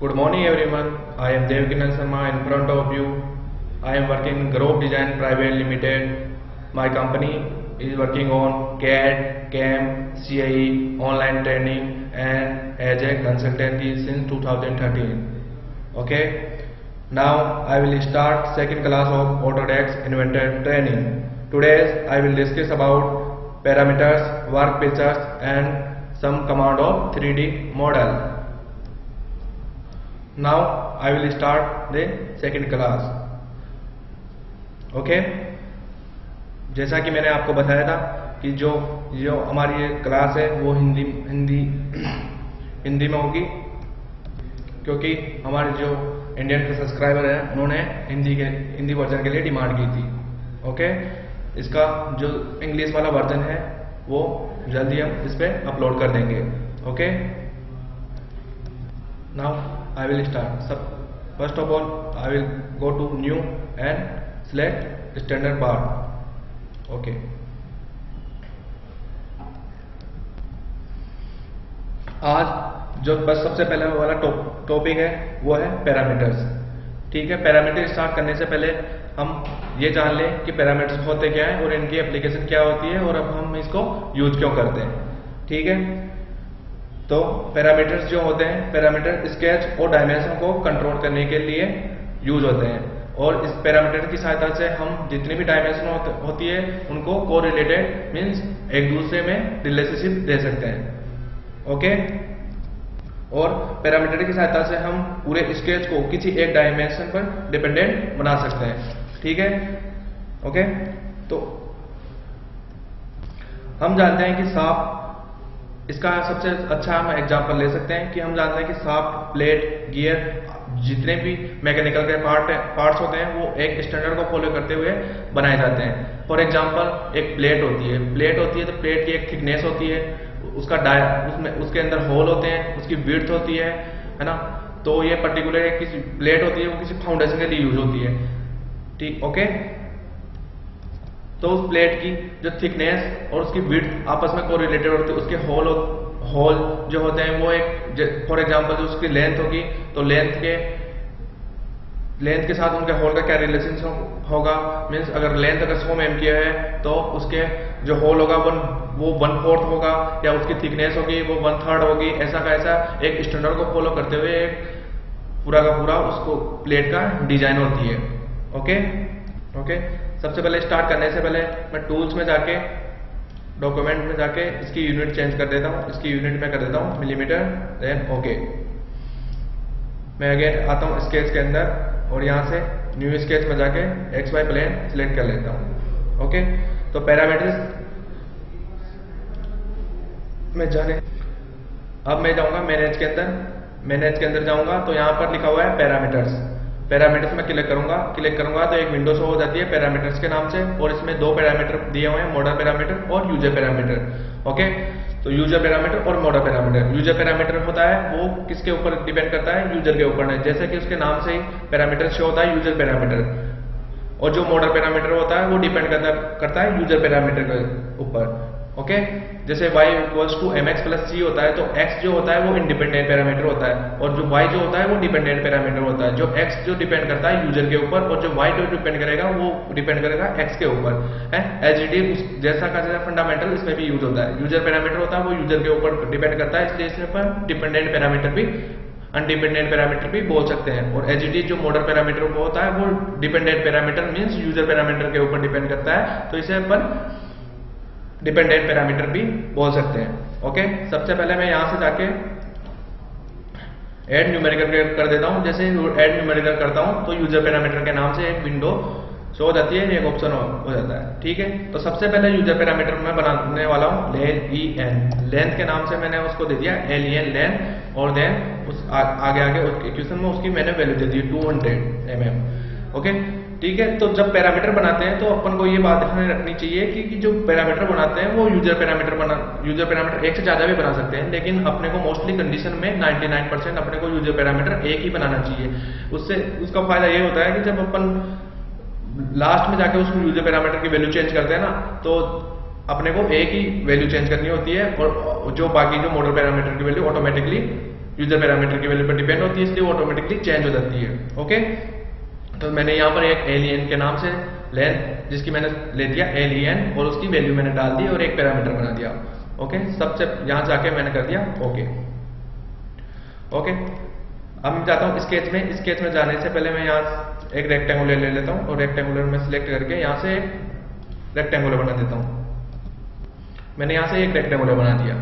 Good morning everyone. I am Devkiran Sharma in front of you. I am working in Grove Design Private Limited. My company is working on CAD, CAM, CAE, online training and as a consultancy since 2013. Okay. Now I will start second class of Autodesk Inventor training. Today I will discuss about parameters, work pictures and some command of 3D model. Now I will start the second class. Okay. जैसा कि मैंने आपको बताया था कि जो हमारी ये क्लास है वो हिंदी में होगी, क्योंकि हमारे जो इंडियन के सब्सक्राइबर हैं उन्होंने हिंदी वर्जन के लिए डिमांड की थी. ओके. इसका जो इंग्लिश वाला वर्जन है वो जल्दी हम इस पर अपलोड कर देंगे. Okay. Now I will start. First of all, I will go to new and select standard bar. Okay. आज जो बस सबसे पहले वाला टॉपिक है वो है पैरामीटर्स. ठीक है. पैरामीटर स्टार्ट करने से पहले हम ये जान लें कि पैरामीटर्स होते क्या है और इनकी एप्लीकेशन क्या होती है और अब हम इसको यूज क्यों करते हैं. ठीक है. तो पैरामीटर्स जो होते हैं, पैरामीटर स्केच और डायमेंशन को कंट्रोल करने के लिए यूज होते हैं और इस पैरामीटर की सहायता से हम जितनी भी डायमेंशन होती है उनको कोरिलेटेड मींस एक दूसरे में रिलेशनशिप दे सकते हैं. ओके. और पैरामीटर की सहायता से हम पूरे स्केच को किसी एक डायमेंशन पर डिपेंडेंट बना सकते हैं. ठीक है. ओके. तो हम जानते हैं कि शाफ्ट, इसका सबसे अच्छा हम एग्जांपल ले सकते हैं कि हम जानते हैं कि शाफ्ट, प्लेट, गियर, जितने भी मैकेनिकल के पार्ट्स होते हैं वो एक स्टैंडर्ड को फॉलो करते हुए बनाए जाते हैं. फॉर एग्जांपल एक प्लेट होती है तो प्लेट की एक थिकनेस होती है, उसका उसके अंदर होल होते हैं, उसकी विड्थ होती है ना. तो ये पर्टिकुलर किसी प्लेट होती है वो किसी फाउंडेशन के लिए यूज होती है. ठीक. ओके. तो उस प्लेट की जो थिकनेस और उसकी विड्थ आपस में कोरिलेटेड होती है. उसके होल जो होते हैं वो एक, फॉर एग्जांपल जो उसकी लेंथ होगी तो लेंथ के साथ उनके होल का क्या रिलेशन होगा. मीन्स अगर लेंथ अगर 100 mm की है तो उसके जो होल होगा वो 1/4 होगा, या उसकी थिकनेस होगी वो 1/3 होगी. ऐसा का ऐसा एक स्टैंडर्ड को फॉलो करते हुए एक पूरा का पूरा उसको प्लेट का डिजाइन होती है. ओके. ओके. सबसे पहले स्टार्ट करने से पहले मैं टूल्स में जाके, डॉक्यूमेंट में जाके इसकी यूनिट चेंज कर देता हूँ. इसकी यूनिट में कर देता हूँ मिलीमीटर. Then okay. मैं अगेन आता हूँ स्केच के अंदर और यहाँ से न्यू स्केच में जाके XY प्लेन सिलेक्ट कर लेता हूँ. ओके. तो पैरामीटर्स में जाने, अब मैं जाऊँगा मैनेज के अंदर जाऊँगा तो यहाँ पर लिखा हुआ है पैरामीटर्स में क्लिक करूंगा तो एक विंडो शो हो जाती है पैरामीटर्स के नाम से, और इसमें दो पैरामीटर दिए हुए हैं, मॉडल पैरामीटर और यूजर पैरामीटर. ओके. तो यूजर पैरामीटर और मॉडल पैरामीटर. यूजर पैरामीटर होता है वो किसके ऊपर डिपेंड करता है, यूजर के ऊपर. जैसे कि उसके नाम से ही पैरामीटर शो होता है यूजर पैरामीटर, और जो मॉडल पैरामीटर होता है वो डिपेंड करता है यूजर पैरामीटर के ऊपर. ओके. जैसे y = mx + c होता है तो x जो होता है वो इंडिपेंडेंट पैरामीटर होता है, और जो y जो होता है वो डिपेंडेंट पैरामीटर होता है. जो x जो डिपेंड करता है यूजर के ऊपर, और जो y जो डिपेंड करेगा वो डिपेंड करेगा x के ऊपर है. एज इट इज जैसा का जैसा फंडामेंटल इसमें भी यूज होता है. यूजर पैरामीटर होता है वो यूजर के ऊपर डिपेंड करता है, इसलिए इसमें पर डिपेंडेंट पैरामीटर भी अनडिपेंडेंट पैरामीटर भी बोल सकते हैं. और एज इट इज जो मॉडल पैरामीटर होता है वो dependent parameter means user parameter के ऊपर डिपेंड करता है, तो इसे अपन डिपेंडेंट पैरामीटर भी बोल सकते हैं. ओके. सबसे पहले मैं यहां से जाके ऐड न्यूमेरिकल कर देता हूं. जैसे ऐड न्यूमेरिकल करता हूं तो यूजर पैरामीटर के नाम से एक विंडो शो हो जाती है, एक ऑप्शन हो जाता है. ठीक है. तो सबसे पहले यूजर पैरामीटर मैं बनाने वाला हूं len. लेंथ के नाम से मैंने उसको दे दिया len लेंथ, और देन उस आगे इक्वेशन में उसकी मैंने वैल्यू दे दी 200 mm. ओके. ठीक है. तो जब पैरामीटर बनाते हैं तो अपन को ये बात ध्यान रखनी चाहिए कि जो पैरामीटर बनाते हैं वो यूजर पैरामीटर एक से ज्यादा भी बना सकते हैं, लेकिन अपने को मोस्टली कंडीशन में 99% अपने को यूजर पैरामीटर एक ही बनाना चाहिए. उसका फायदा ये होता है कि जब अपन लास्ट में जाके उसमें यूजर पैरामीटर की वैल्यू चेंज करते हैं ना, तो अपने को एक ही वैल्यू चेंज करनी होती है और जो बाकी जो मॉडल पैरामीटर की वैल्यू ऑटोमेटिकली यूजर पैरामीटर की वैल्यू पर डिपेंड होती है, इसलिए ऑटोमेटिकली चेंज हो जाती है। ओके, तो मैंने यहाँ पर एक एलियन के नाम से लेंथ जिसकी मैंने ले दिया एलियन और उसकी वैल्यू मैंने डाल दी और एक पैरामीटर बना दिया। ओके, सबसे यहाँ जाके मैंने कर दिया ओके। ओके, अब मैं जाता हूँ स्केच में। स्केच में जाने से पहले मैं यहाँ एक रेक्टेंगुलर ले लेता हूँ और रेक्टेंगुलर में सिलेक्ट करके यहाँ से एक रेक्टेंगुलर बना देता हूँ। मैंने यहाँ से एक रेक्टेंगुलर बना दिया।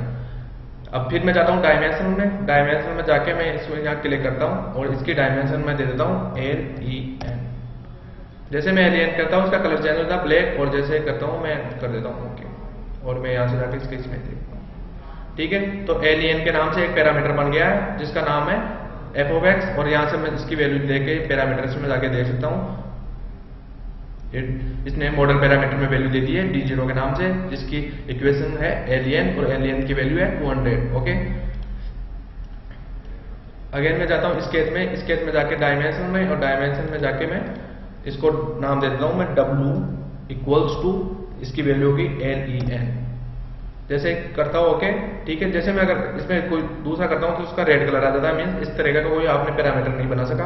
अब फिर मैं जाता हूँ डायमेंशन में। डायमेंशन में जाके मैं इसको यहाँ क्लिक करता हूँ और इसकी डायमेंशन में दे देता हूँ LEN। जैसे मैं LEN करता हूँ उसका कलर चेंज होता है ब्लैक, और जैसे करता हूँ मैं कर देता हूँ ओके, और मैं यहाँ से जाके स्केच में देखता हूँ। ठीक है, तो LEN के नाम से एक पैरामीटर बन गया है जिसका नाम है f of x, और यहाँ से मैं इसकी वैल्यू देके पैरामीटर्स में जाके देख सकता हूँ। इसने मॉडल पैरामीटर में वैल्यू दे दी है d0 के नाम से, जिसकी इक्वेशन है LEN और LEN की वैल्यू है 200। ओके, अगेन मैं जाता हूँ स्केच में। स्केच में जाके डायमेंशन में, और डायमेंशन में जाके मैं इसको नाम दे देता हूँ मैं W इक्वल्स टू इसकी वैल्यू होगी LEN। जैसे करता हूँ ओके। ठीक है, जैसे मैं अगर इसमें कोई दूसरा करता हूँ तो उसका रेड कलर आ जाता है, मीन्स इस तरह का कोई आपने पैरामीटर नहीं बना सका,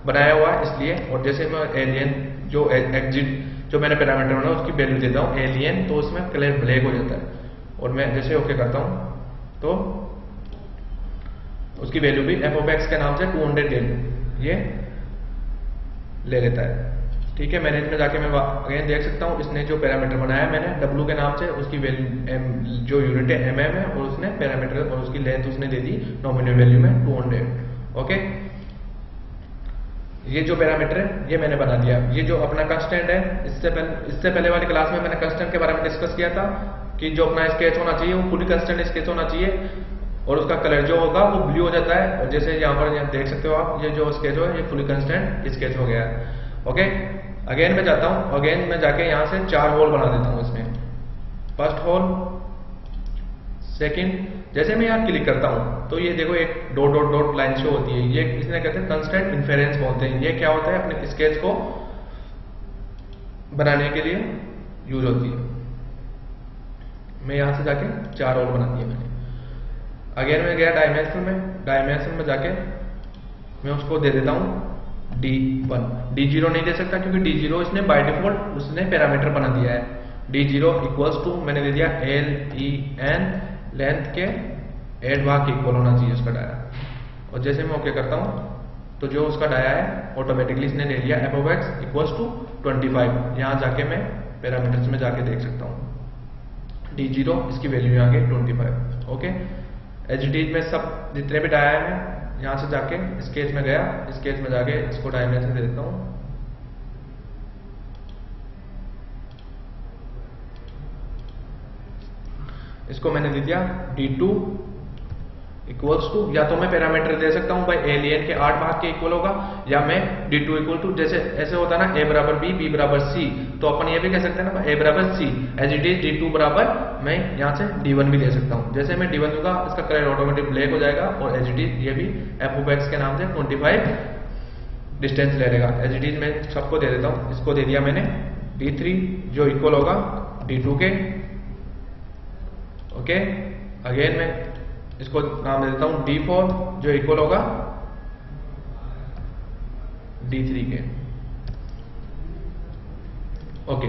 बनाया हुआ है इसलिए। और जैसे मैं LEN जो एग्जिट जो मैंने पैरामीटर बनाया उसकी वैल्यू देता हूँ LEN, तो उसमें कलर ब्लैक हो जाता है। और मैं जैसे ओके करता हूँ तो उसकी वैल्यू भी f of x के नाम से 200 ये ले लेता है। ठीक है, मैनेज में जाके मैं अगेन देख सकता हूँ इसने जो पैरामीटर बनाया मैंने W के नाम से, उसकी वैल्यू जो यूनिट है mm है, और उसने पैरामीटर और उसकी लेंथ उसने दे दी नॉमिनल वैल्यू में 200। ओके, ये जो पैरामीटर है ये मैंने बना दिया। ये जो अपना कंस्टेंट है, इससे पहले वाली क्लास में मैंने कंस्टेंट के बारे में डिस्कस किया था कि जो अपना स्केच होना चाहिए वो फुली कंस्टेंट स्केच होना चाहिए, और उसका कलर जो होगा वो ब्लू हो जाता है। और जैसे यहाँ पर देख सकते हो आप, ये जो स्केच है ये फुली कंस्टेंट स्केच हो गया है। ओके, अगेन मैं जाता हूँ, अगेन मैं जाके यहाँ से 4 होल बना देता हूँ इसमें। फर्स्ट होल, सेकंड, जैसे मैं यहाँ क्लिक करता हूँ तो ये देखो एक dot dot dot line show होती है, ये इसने कहते हैं कंस्टेंट इन्फेरेंस बोलते हैं। ये क्या होता है, अपने स्केच को बनाने के लिए यूज होती है। मैं यहाँ से जाके 4 होल बना दिए मैंने। अगेन मैं गया डायमेंशन में। डायमेंशन में जाके मैं उसको दे देता हूँ D1। D0 नहीं दे सकता क्योंकि D0 इसने बाय डिफॉल्ट उसने पैरामीटर बना दिया है। D0 इक्वल्स टू मैंने दे दिया LEN, लेंथ के 8 भाग के इक्वल होना चाहिए उसका डाया। और जैसे मैं ओके करता हूँ तो जो उसका डाया है ऑटोमेटिकली इसने ले लिया f of x equals to 25। यहाँ जाके मैं पैरामीटर्स में जाके देख सकता हूँ D0 इसकी वैल्यू यहाँ गई 25। ओके, एच डी में सब जितने भी डाया है मैं यहाँ से जाके स्केच में गया, स्केच में जाके इसको डायमेंशन दे देता हूँ। इसको मैंने दे दिया D2 इक्वल्स टू, या तो मैं पैरामीटर दे सकता हूँ भाई LEN के 8 भाग के इक्वल होगा, या मैं D2 इक्वल टू, जैसे ऐसे होता है ना A बराबर B, B बराबर C, तो अपन ये भी कह सकते हैं ना A बराबर C, as it is D2 बराबर मैं यहाँ से D1 भी दे सकता हूँ। जैसे मैं D1 दूंगा इसका कलर ऑटोमेटिक ब्लैक हो जाएगा, और एज इट इज ये भी f of x के नाम से 25 डिस्टेंस ले लेगा। एज इट इज मैं सबको दे देता हूँ। इसको दे दिया मैंने D3 जो इक्वल होगा D2 के। ओके, अगेन मैं इसको नाम दे देता हूं D4 जो इक्वल होगा D3 के। ओके,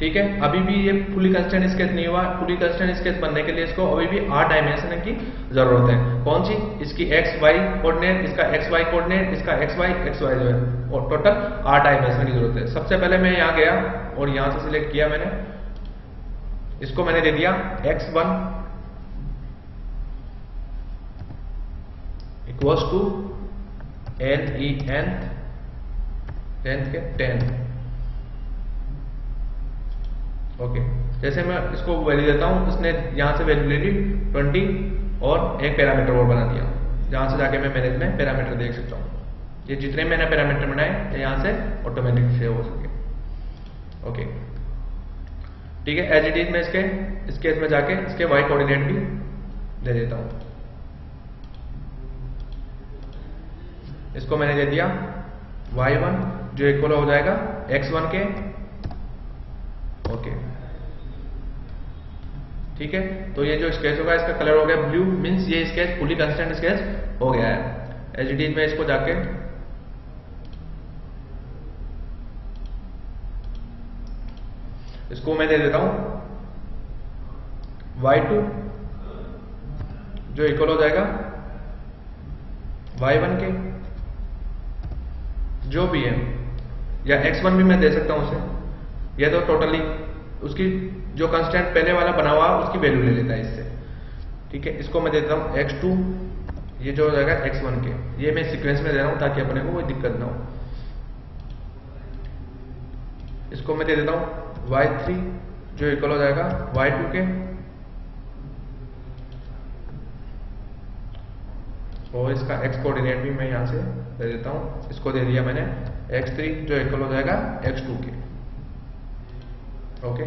ठीक है, अभी भी ये फुली कंस्टेंट स्केच नहीं हुआ। फुली कंस्टेंट स्केच बनने के लिए इसको अभी भी 8 डायमेंशन की जरूरत है। कौन सी, इसकी x y कोऑर्डिनेट, इसका x y कोऑर्डिनेट, इसका x y जो है, और टोटल 8 डायमेंशन की जरूरत है। सबसे पहले मैं यहाँ गया और यहाँ से सिलेक्ट किया मैंने, इसको मैंने दे दिया x1 equals to LEN length के 10। ओके, जैसे मैं इसको वैल्यू देता हूं, इसने यहां से वैल्यू ले ली 20 और एक पैरामीटर और बना दिया। जहां से जाके मैं मैनेज में पैरामीटर देख सकता हूं। ये जितने मैंने पैरामीटर बनाए यहां से ऑटोमेटिक सेव हो सके। ओके, ठीक है, एज इट इज मैं इसके स्केच में जाके इसके y कोऑर्डिनेट भी दे देता हूं। इसको मैंने दे दिया y1 जो इक्वल हो जाएगा x1 के। ओके, ठीक है, तो ये जो स्केच होगा इसका कलर हो गया ब्लू, मींस ये स्केच फुली कंस्टेंट स्केच हो गया है। एचडी में इसको जाके इसको मैं दे देता हूं y2 जो इक्वल हो जाएगा y1 के, जो भी है, या x1 भी मैं दे सकता हूं उसे। यह तो टोटली उसकी जो कांस्टेंट पहले वाला बना हुआ उसकी वैल्यू ले लेता है इससे। ठीक है, इसको मैं देता हूं x2, ये जो हो जाएगा x1 के। ये मैं सीक्वेंस में दे रहा हूं ताकि अपने को कोई दिक्कत ना हो। इसको मैं दे देता हूं y3 जो इक्वल हो जाएगा y2 के, और इसका x कोऑर्डिनेट भी मैं यहां से दे देता हूं। इसको दे दिया मैंने x3 जो इक्वल हो जाएगा x2 के। ओके,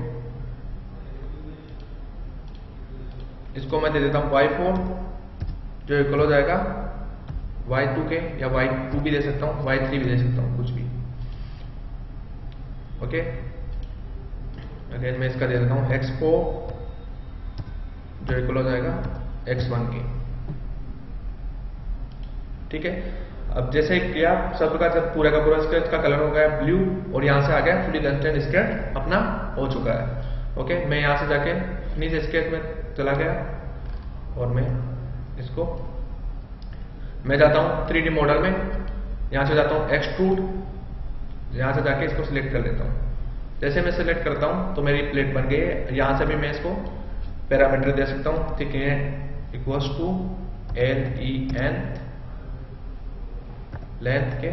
इसको मैं दे देता हूं y4 जो इक्वल हो जाएगा y2 के, या y2 भी दे सकता हूं, y3 भी दे सकता हूं, कुछ भी। ओके, अगेन मैं इसका दे देता हूं x4 जो इक्वल हो जाएगा x1 के। ठीक है, अब जैसे किया शब्द का जब पूरा का पूरा स्केच का कलर हो गया ब्लू, और यहां से आ गया फुली कंस्टेंट स्केच अपना हो चुका है। ओके, मैं यहां से जाके फिनिश स्केच में चला गया, और मैं इसको मैं जाता हूं 3D मॉडल में, यहां से जाता हूं एक्सट्रूड, यहां से जाके इसको सिलेक्ट कर लेता हूं। जैसे मैं सिलेक्ट करता हूं तो मेरी प्लेट बन गई है। यहां से भी मैं इसको पैरामीटर दे सकता हूं, ठीक है, इक्वल्स टू LEN लेंथ के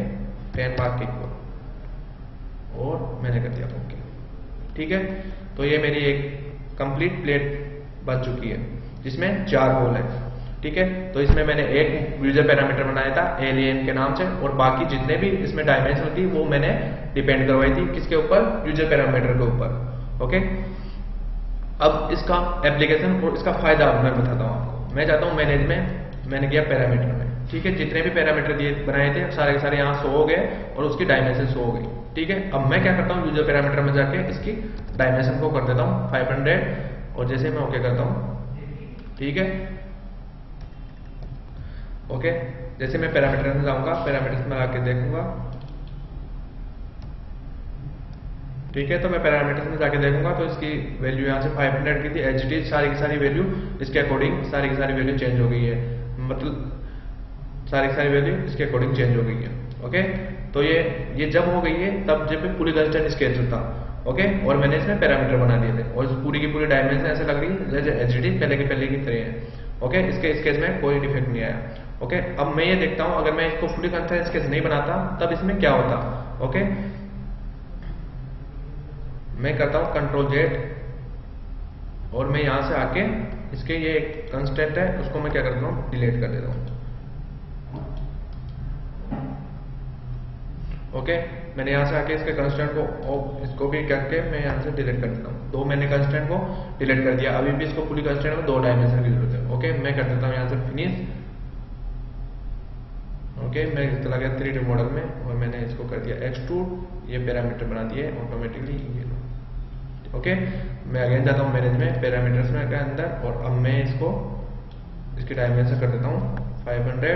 10 भाग के इक्वल, और मैंने कर दिया ओके। ठीक है, तो ये मेरी एक कंप्लीट प्लेट बन चुकी है जिसमें 4 होल है। ठीक है, तो इसमें मैंने एक यूजर पैरामीटर बनाया था एलियन के नाम से, और बाकी जितने भी इसमें डायमेंशन थी वो मैंने डिपेंड करवाई थी किसके ऊपर, यूजर पैरामीटर के ऊपर। ओके, अब इसका एप्लीकेशन और इसका फायदा मैं बताता हूं आपको। मैं जाता हूं मैनेज में, मैंने किया पैरामीटर में। ठीक है, जितने भी पैरामीटर दिए बनाए थे सारे के सारे यहाँ शो हो गए, और उसकी डायमेंशन शो हो गई। ठीक है, अब मैं क्या करता हूँ यूजर पैरामीटर में जाके इसकी डायमेंशन को कर देता हूँ 500, और जैसे मैं ओके करता हूँ, ठीक है, ओके, जैसे मैं पैरामीटर में जाऊंगा, पैरामीटर्स में आके देखूंगा। ठीक है, तो मैं पैरामीटर्स में जाके देखूंगा तो इसकी वैल्यू यहाँ से 500 की थी, एचडी सारी की सारी वैल्यू इसके अकॉर्डिंग सारी की सारी वैल्यू चेंज हो गई है, मतलब सारी की सारी वैल्यू इसके अकॉर्डिंग चेंज हो गई है। ओके, तो ये जब हो गई है तब जब फुली कंस्टेंट स्केच था। ओके, और मैंने इसमें पैरामीटर बना लिए थे, और पूरी की पूरी डायमेंशन ऐसे लग रही है जैसे एचडी पहले की तरह है। ओके, इसके स्केच में कोई डिफेक्ट नहीं आया। ओके, अब मैं ये देखता हूं अगर मैं इसको फुली कंस्टेंट स्केच नहीं बनाता तब इसमें क्या होता। ओके, मैं करता हूं Ctrl+Z, और मैं यहां से आके इसके ये कंस्टेंट है उसको मैं क्या करता हूं, डिलीट कर देता हूं। ओके, मैंने यहां से आके इसके कंस्टेंट को इसको भी करके मैं यहां से डिलीट कर देता हूं। दो मैंने कंस्टेंट को डिलीट कर दिया, अभी भी इसको फुली कंस्टेंट में 2 डायमेंशन की जरूरत है। ओके, मैं कर देता हूं यहां से फिनिश। ओके, मैं चला गया 3D मॉडल में, और मैंने इसको कर दिया एक्सट्रूड, ये पैरामीटर बना दिए ऑटोमेटिकली ये। ओके, मैं अगेन जाता हूं मैनेज में, पैरामीटर्स में के अंदर, और अब मैं इसको इसकी डायमेंशन कर देता हूं 500।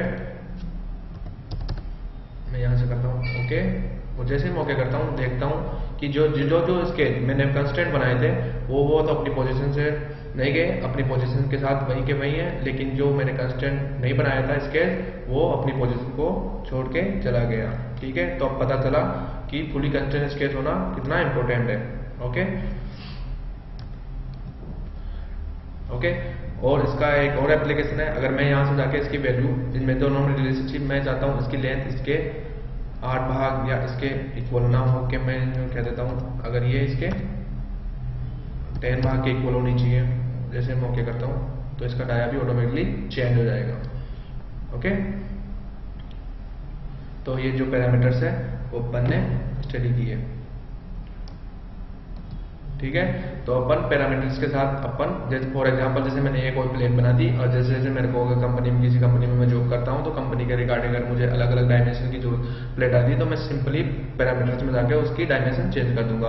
मैं यहां से करता हूं ओके, और जैसे मैं ओके करता हूं देखता हूं कि जो इसके मैंने कंस्टेंट बनाए थे वो तो अपनी पोजीशन से नहीं गए, अपनी पोजीशन के साथ वहीं के वहीं है, लेकिन जो मैंने कंस्टेंट नहीं बनाया था स्केच वो अपनी पोजीशन को छोड़ के चला गया। ठीक है, तो अब पता चला कि फुली कंस्टेंट स्केच होना कितना इंपॉर्टेंट है। ओके, ओके, और इसका एक और एप्लीकेशन है। अगर मैं यहां से जाके इसकी वैल्यू, इनमें दोनों में रिलेशनशिप मैं चाहता हूं इसकी लेंथ इसके 8 भाग या इसके इक्वल ना हो के मैं कह देता हूं अगर ये इसके 10 भाग के इक्वल होनी चाहिए, जैसे मैं ओके करता हूं तो इसका डाया भी ऑटोमेटिकली चेंज हो जाएगा। ओके, तो ये जो पैरामीटर्स है वो अपन ने स्टडी की है। ठीक है, तो अपन पैरामीटर्स के साथ अपन जैसे फॉर एग्जांपल जैसे मैंने एक और प्लेट बना दी, और जैसे जैसे मेरे को कंपनी में किसी कंपनी में मैं जॉब करता हूं तो कंपनी के रिगार्डिंग अगर मुझे अलग अलग डायमेंशन की जो प्लेट आती है तो मैं सिंपली पैरामीटर्स में जाकर उसकी डायमेंशन चेंज कर दूंगा।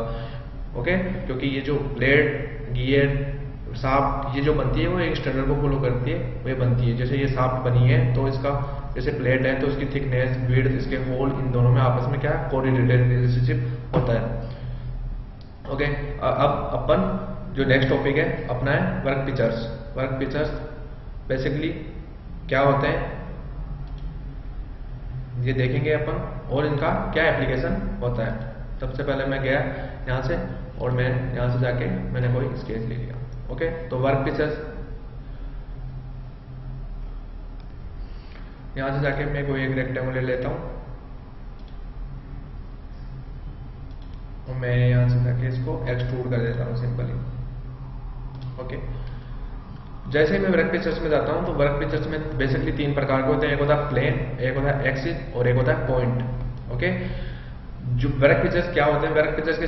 ओके, क्योंकि ये जो प्लेट गियर शाफ्ट ये जो बनती है वो एक स्टैंडर्ड को फॉलो करती है, वो बनती है। जैसे ये शाफ्ट बनी है तो इसका जैसे प्लेट है तो उसकी थिकनेस, विड्थ, इसके होल, इन दोनों में आपस में क्या कोरिलेटेड रिलेशनशिप होता है। ओके, अब अपन जो नेक्स्ट टॉपिक है अपना है work pictures. Work pictures basically क्या होते हैं ये देखेंगे अपन, और इनका क्या एप्लीकेशन होता है। सबसे पहले मैं गया यहाँ से और मैं यहाँ से जाके मैंने कोई स्केच ले लिया। ओके, तो वर्क पिक्चर्स यहाँ से जाके मैं कोई एक रेक्टेंगल ले लेता हूँ और मैं यहाँ से जाके इसको एक्सट्रूड कर देता हूँ सिंपली। ओके, जैसे मैं वर्क पिक्चर्स में जाता हूँ तो वर्क पिक्चर्स में बेसिकली 3 प्रकार के होते हैं, एक होता है प्लेन, एक होता है एक्सिस और एक होता है पॉइंट। ओके, जो वर्क पिक्चर्स क्या होते हैं, वर्क पिक्चर्स के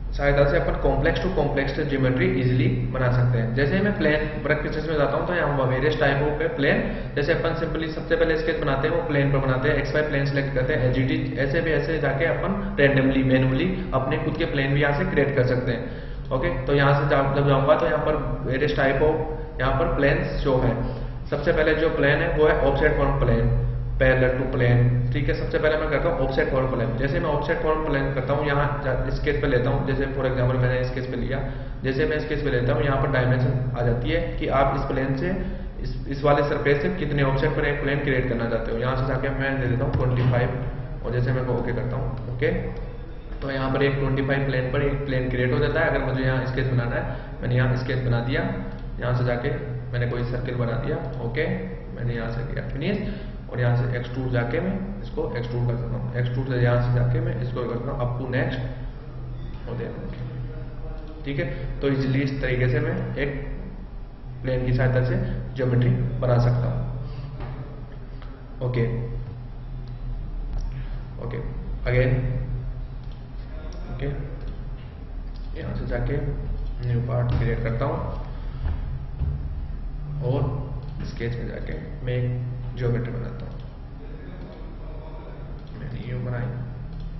सहायता से अपन complex to complex geometry easily बना सकते हैं। जैसे मैं प्लेन वर्क पिक्चर्स में जाता हूँ तो यहाँ वेरियस टाइप ऑफ प्लेन, जैसे अपन सिंपली सबसे पहले स्केच बनाते हैं वो प्लेन पर बनाते हैं, XY प्लेन सेलेक्ट करते हैं, एलजीडी, ऐसे भी ऐसे जाके अपन रैंडमली मैनुअली अपने खुद के प्लेन भी यहाँ से क्रिएट कर सकते हैं। ओके, तो यहाँ से जब जाऊंगा तो यहाँ पर वेरियस टाइप ऑफ यहाँ पर प्लेन्स शो है। सबसे पहले जो प्लेन है वो है offset from plane, parallel to plane. ठीक है, सबसे पहले मैं करता हूँ ऑफसेट फॉर्म प्लेन। जैसे मैं ऑफसेट फॉर्म प्लेन करता हूँ, यहाँ स्केच पे लेता हूँ, जैसे फॉर एग्जांपल मैंने स्केच पे लिया, जैसे मैं स्केच पे लेता हूँ यहाँ पर डायमेंशन आ जाती है कि आप इस प्लेन से इस वाले सरफेस से कितने ऑफसेट पर एक प्लेन क्रिएट करना चाहते हो। यहाँ से जाके मैं दे देता हूँ 25 और जैसे मैं ओके करता हूँ। ओके, तो यहाँ पर एक 25 प्लेन पर एक प्लेन क्रिएट हो जाता है। अगर मुझे यहाँ स्केच बनाना है, मैंने यहाँ स्केच बना दिया, यहाँ से जाके मैंने कोई सर्किल बना दिया। ओके, मैंने यहाँ से किया फिनिश और यहाँ से एक्सट्रूड जाके मैं इसको एक्सट्रूड कर सकता हूँ। एक्सट्रूड से यहाँ से जाके मैं इसको करता हूँ अप टू नेक्स्ट और देन। ठीक है, तो इजीली इस तरीके से मैं एक प्लेन की सहायता से ज्योमेट्री बना सकता हूँ। ओके ओके, अगेन ओके, यहाँ से जाके न्यू पार्ट क्रिएट करता हूँ और स्केच में जाके मैं एक ज्योमेट्री बनाता हूँ। मैंने यू बनाई।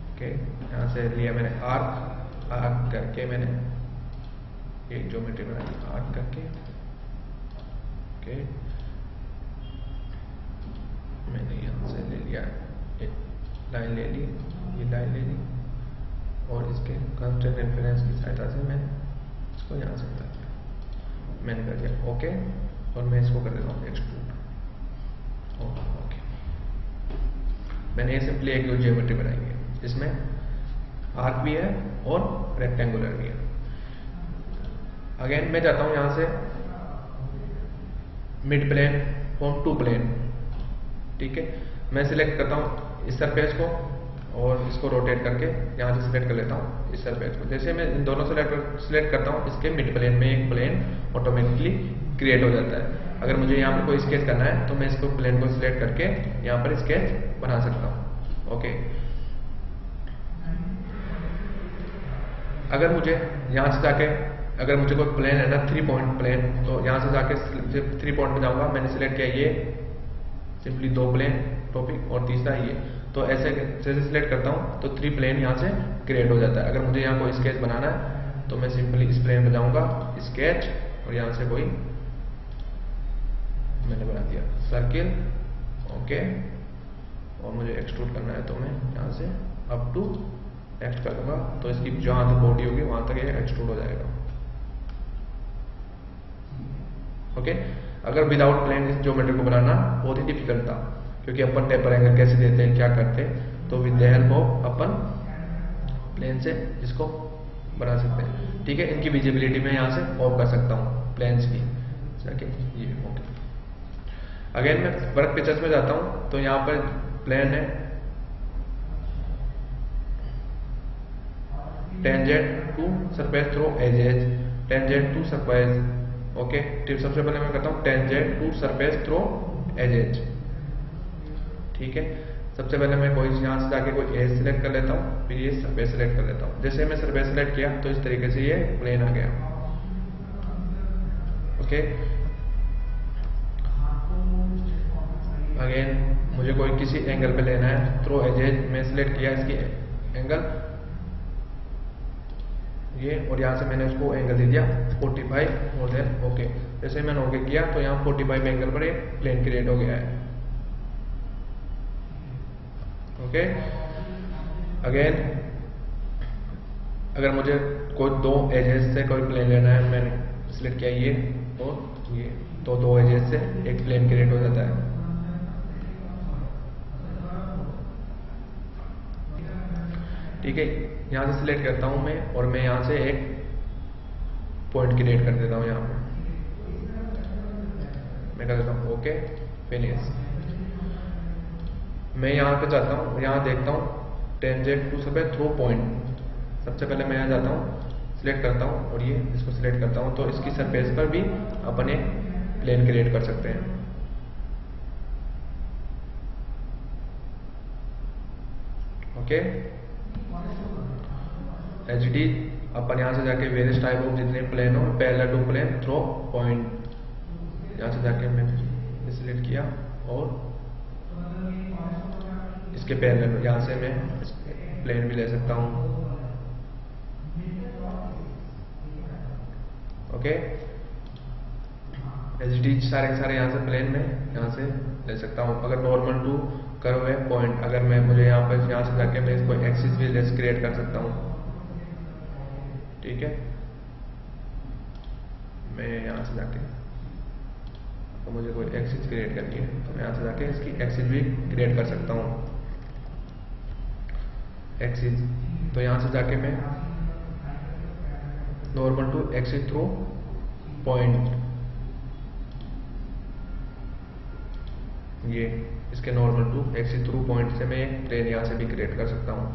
ओके, यहाँ से लिया मैंने आर्क करके मैंने एक ज्योमेट्री बनाई आर्क करके। ओके, मैंने यहाँ से ले लिया एक लाइन ले ली, ये लाइन ले ली और इसके कंस्ट्रेंट रेफरेंस की सहायता से मैं इसको यहाँ से बता दिया, मैंने कर दिया। ओके, और मैं इसको कर देता हूँ एक्सट्रूड। ओके, मैंने ये सिंपली एक ज्योमेट्री बनाई है, इसमें आर्क भी है और रेक्टेंगुलर भी है। अगेन मैं जाता हूँ यहाँ से mid plane from two plane. ठीक है, मैं सिलेक्ट करता हूँ इस सरफेस को और इसको रोटेट करके यहाँ से सिलेक्ट कर लेता हूँ इस सरफेस को। जैसे मैं इन दोनों सिलेक्ट करता हूँ, इसके मिड प्लेन में एक प्लेन ऑटोमेटिकली क्रिएट हो जाता है। अगर मुझे यहाँ पर कोई स्केच करना है तो मैं इसको प्लेन को सिलेक्ट करके यहाँ पर स्केच बना सकता हूँ। ओके, अगर मुझे यहाँ से जाके अगर मुझे कोई प्लेन है ना 3 पॉइंट प्लेन, तो यहाँ से जाके 3 पॉइंट में जाऊँगा। मैंने सिलेक्ट किया ये सिंपली 2 प्लेन टॉपिक और तीसरा ये, तो ऐसे जैसे सिलेक्ट करता हूँ तो 3 प्लेन यहाँ से क्रिएट हो जाता है। अगर मुझे यहाँ कोई स्केच बनाना है तो मैं सिंपली इस प्लेन पे जाऊँगा, स्केच, और यहाँ से कोई मैंने बना दिया सर्किल। ओके, और मुझे एक्सट्रूड करना है तो मैं यहाँ से अप टू नेक्स्ट कर दूंगा, तो इसकी जहाँ तक बॉडी होगी वहां तक ये एक्सट्रूड हो जाएगा। ओके, अगर विदाउट प्लेन इस ज्योमेट्री को बनाना बहुत ही डिफिकल्ट था, क्योंकि अपन टेपर एंगल कैसे देते हैं, क्या करते हैं, तो विद द हेल्प ऑफ अपन प्लेन से इसको बना सकते हैं। ठीक है, इनकी विजिबिलिटी में यहाँ से ऑफ कर सकता हूँ प्लेन्स की। ये ओके, अगेन मैं वर्क पिक्चर्स में जाता हूँ तो यहाँ पर प्लेन है tangent to surface through edges, tangent to surface. Okay, सबसे पहले मैं करता हूँ tangent to surface through edges. ठीक है, सबसे पहले मैं कोई यहाँ से जाके कोई एज सिलेक्ट कर लेता हूँ, फिर ये सरफेस सिलेक्ट कर लेता हूँ। जैसे मैं सरफेस सिलेक्ट किया तो इस तरीके से ये प्लेन आ गया। ओके, अगेन मुझे कोई किसी एंगल पे लेना है, थ्रू एजेज में सिलेक्ट किया इसकी एंगल ये, और यहाँ से मैंने उसको एंगल दे दिया 45 और देन ओके। जैसे मैंने ओके किया तो यहाँ 45 एंगल पर एक प्लेन क्रिएट हो गया है। ओके। अगेन अगर मुझे कोई दो एजेस से कोई प्लेन लेना है, मैंने सिलेक्ट किया ये और ये, तो दो एजेस से एक प्लेन क्रिएट हो जाता है। ठीक है, यहां से सिलेक्ट करता हूं मैं और मैं यहां से एक पॉइंट क्रिएट कर देता हूं। यहां पे मैं कर देता हूं ओके फिनिश। मैं यहां पे जाता हूं, यहां देखता हूं tangent to surface through point. सबसे पहले मैं यहां जाता हूं, सिलेक्ट करता हूं और ये इसको सिलेक्ट करता हूं, तो इसकी सरफेस पर भी अपन एक प्लेन क्रिएट कर सकते हैं। ओके, एचडी अपन यहां से जाके वेरियस टाइप ऑफ जितने प्लेन हो parallel to plane through point, यहां से जाके मैंने सिलेक्ट किया और इसके पैरेलल यहां से मैं प्लेन भी ले सकता हूं। ओके, एचडी सारे के सारे यहाँ से प्लेन में यहाँ से ले सकता हूँ। अगर नॉर्मल टू कर्व है पॉइंट, अगर मैं मुझे यहाँ पर यहाँ से जाके मैं इसको एक्सिस भी लेस क्रिएट कर सकता हूँ। ठीक है, मैं यहाँ से जाके तो मुझे कोई एक्सिस क्रिएट करनी है तो मैं यहाँ से जाके इसकी एक्सिस भी क्रिएट कर सकता हूँ। एक्सिस तो यहाँ से जाके मैं normal to axis through point, ये इसके normal to axis through point से मैं एक प्लेन यहाँ से भी क्रिएट कर सकता हूँ।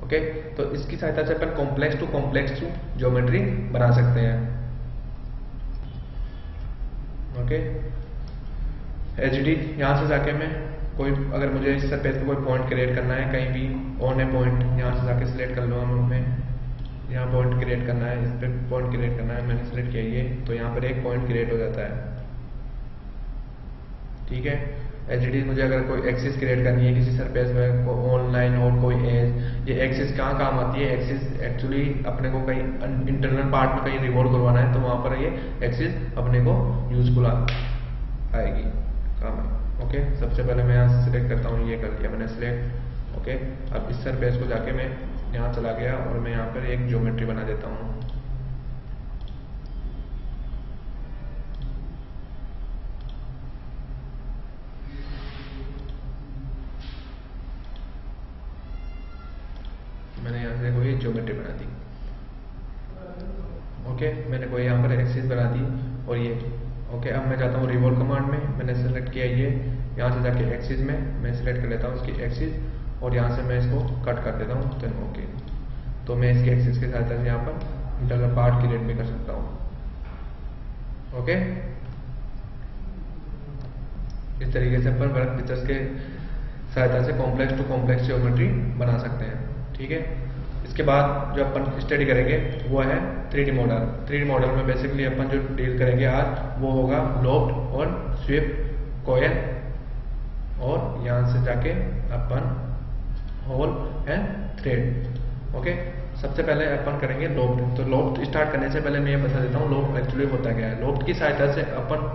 ओके, तो इसकी सहायता से अपन कॉम्प्लेक्स टू ज्योमेट्री बना सकते हैं। ओके, एचडी यहाँ से जाके मैं कोई अगर मुझे इस सरफेस पे कोई पॉइंट क्रिएट करना है कहीं भी ऑन है पॉइंट, यहाँ से जाके सिलेक्ट कर लो। हमें यहाँ पॉइंट क्रिएट करना है, इस पर पॉइंट क्रिएट करना है, मैंने सिलेक्ट किया ये, तो यहाँ पर एक पॉइंट क्रिएट हो जाता है। ठीक है, एचडी मुझे अगर कोई एक्सिस क्रिएट करनी है किसी सरफेस में ऑनलाइन और कोई एज, ये एक्सिस कहाँ काम आती है? एक्सिस एक्चुअली अपने को कहीं इंटरनल पार्ट में कहीं रिवॉल्व करवाना है तो वहां पर ये एक्सिस अपने को यूजफुल आएगी काम है। ओके, सबसे पहले मैं यहाँ सिलेक्ट करता हूँ, ये कर दिया मैंने सिलेक्ट। ओके, अब इस सरफेस को जाके मैं यहाँ चला गया और मैं यहाँ पर एक ज्योमेट्री बना देता हूँ। मैंने यहाँ से कोई ज्योमेट्री बना दी। ओके, मैंने कोई यहाँ पर एक्सिस बना दी और ये ओके। अब मैं जाता हूँ रिवॉल्व कमांड में, मैंने सेलेक्ट किया ये, यहाँ से जाके एक्सिस में मैं सिलेक्ट कर लेता हूँ इसकी एक्सिस और यहाँ से मैं इसको कट कर देता हूँ। देन ओके, तो मैं इसकी एक्सिस के साथ यहाँ पर इंटरनल पार्ट क्रिएट भी कर सकता हूँ। ओके, इस तरीके से अपन वर्क पिक्चर्स के सहायता से कॉम्प्लेक्स टू कॉम्प्लेक्स ज्योमेट्री बना सकते हैं। ठीक है, इसके बाद जो अपन स्टडी करेंगे वो है 3D मॉडल। 3D मॉडल में बेसिकली अपन जो डील करेंगे आज वो होगा लोफ्ट और स्वीप कॉयल, और यहाँ से जाके अपन होल एंड थ्रेड। ओके, सबसे पहले अपन करेंगे लोफ्ट। तो लोफ्ट स्टार्ट करने से पहले मैं ये बता देता हूँ लोफ्ट एक्चुअली होता क्या है। लोफ्ट की सहायता से अपन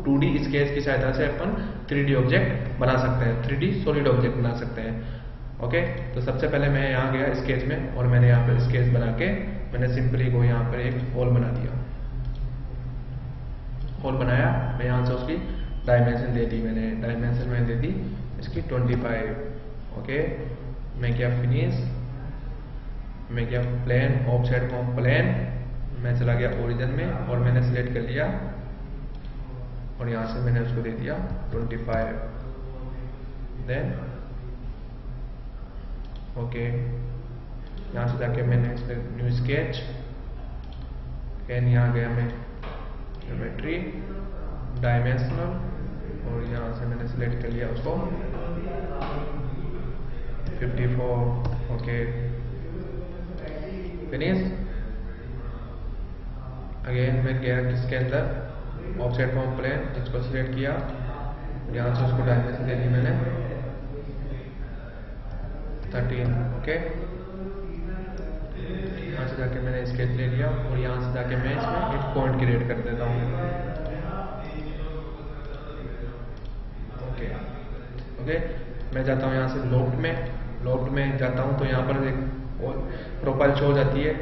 2D स्केच की सहायता से अपन 3D ऑब्जेक्ट बना सकते हैं, 3D सॉलिड ऑब्जेक्ट बना सकते हैं। ओके, तो सबसे पहले मैं यहाँ गया स्केच में और मैंने यहाँ पर स्केच बना के मैंने सिंपली को यहाँ पर एक होल बना दिया। होल बनाया, मैं यहाँ से उसकी डायमेंशन दे दी, मैंने डायमेंशन में दे दी इसकी 25। ओके, मैं क्या फिनिश, मैं क्या प्लेन ऑफसेट फ्रॉम प्लेन, मैं चला गया ओरिजिन में और मैंने सिलेक्ट कर लिया और यहाँ से मैंने उसको दे दिया 25। देन ओके, यहाँ से जाके मैंने इस पर न्यू स्केच, एंड यहाँ गया मैं ज्योमेट्री डायमेंशनल और यहाँ से मैंने सिलेक्ट कर लिया उसको 54। Okay, finish. अगेन मैं गया किसके अंदर ऑफसेट फ्रॉम प्लेन, इसको सिलेक्ट किया, यहाँ से उसको डायमेंशन दे दी मैंने 13। ओके, यहाँ से जाके मैंने स्केच ले लिया और यहाँ से जाके मैं इसमें एक पॉइंट क्रिएट कर देता हूँ। ओके, मैं जाता हूँ यहाँ से लोफ्ट में जाता हूँ तो यहाँ पर एक प्रोफाइल शो हो जाती है।